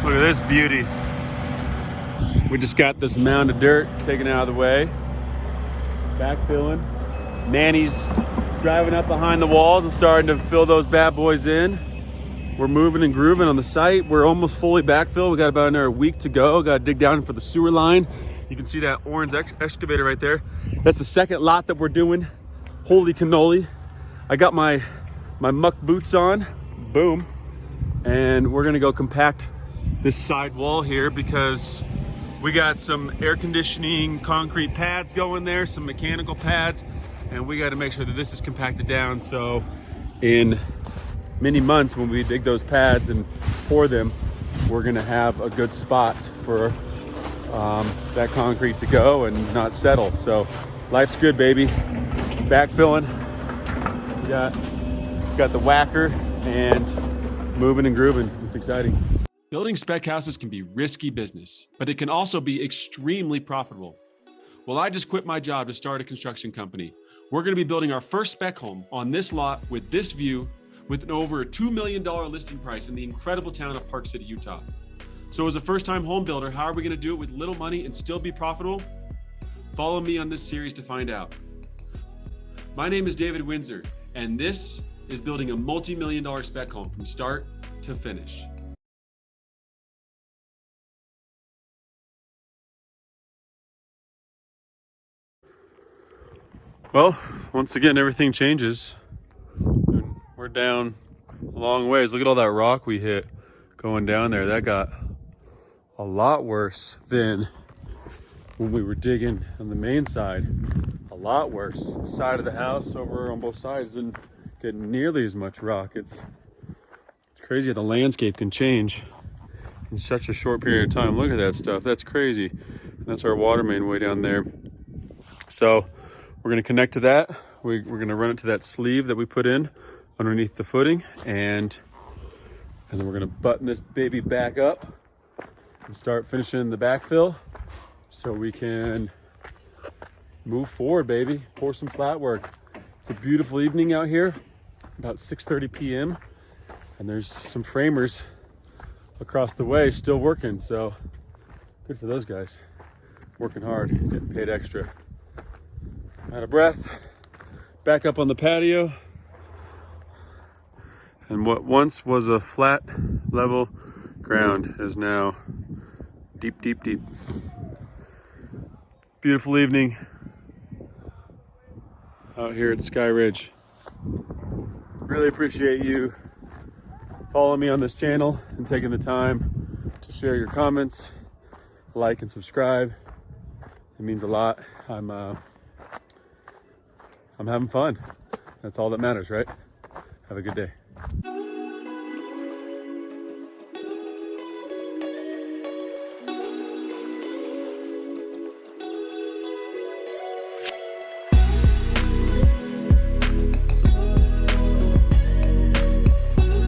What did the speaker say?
Look at this beauty. We just got this mound of dirt taken out of the way. Backfilling. Manny's driving up behind the walls and starting to fill those bad boys in. We're moving and grooving on the site. We're almost fully backfilled. We got about another week to go. Got to dig down for the sewer line. You can see that orange excavator right there. That's the second lot that we're doing. Holy cannoli. I got my muck boots on. Boom. And we're gonna go compact this side wall here because we got some air conditioning concrete pads going there, some mechanical pads, and we got to make sure that this is compacted down so in many months when we dig those pads and pour them, we're gonna have a good spot for that concrete to go and not settle. So life's good, baby. Backfilling. We got the whacker and moving and grooving. It's exciting. Building spec houses can be risky business, but it can also be extremely profitable. Well, I just quit my job to start a construction company. We're going to be building our first spec home on this lot with this view, with an over $2 million listing price in the incredible town of Park City, Utah. So as a first-time home builder, how are we going to do it with little money and still be profitable? Follow me on this series to find out. My name is David Windsor, and this is building a multi-million-dollar spec home from start to finish. Well, once again, everything changes. And we're down a long ways. Look at all that rock we hit going down there. That got a lot worse than when we were digging on the main side. A lot worse. The side of the house over on both sides didn't get nearly as much rock. It's crazy how the landscape can change in such a short period of time. Look at that stuff. That's crazy. And that's our water main way down there. So we're going to connect to that. We're going to run it to that sleeve that we put in underneath the footing, and then we're going to button this baby back up and start finishing the backfill so we can move forward, baby. Pour some flat work. It's a beautiful evening out here, about 6:30 p.m. and there's some framers across the way still working, so good for those guys. Working hard, getting paid extra. Out of breath, back up on the patio. And what once was a flat, level ground is now deep, deep, deep. Beautiful evening out here at Sky Ridge. Really appreciate you following me on this channel and taking the time to share your comments, like and subscribe. It means a lot. I'm having fun. That's all that matters, right? Have a good day.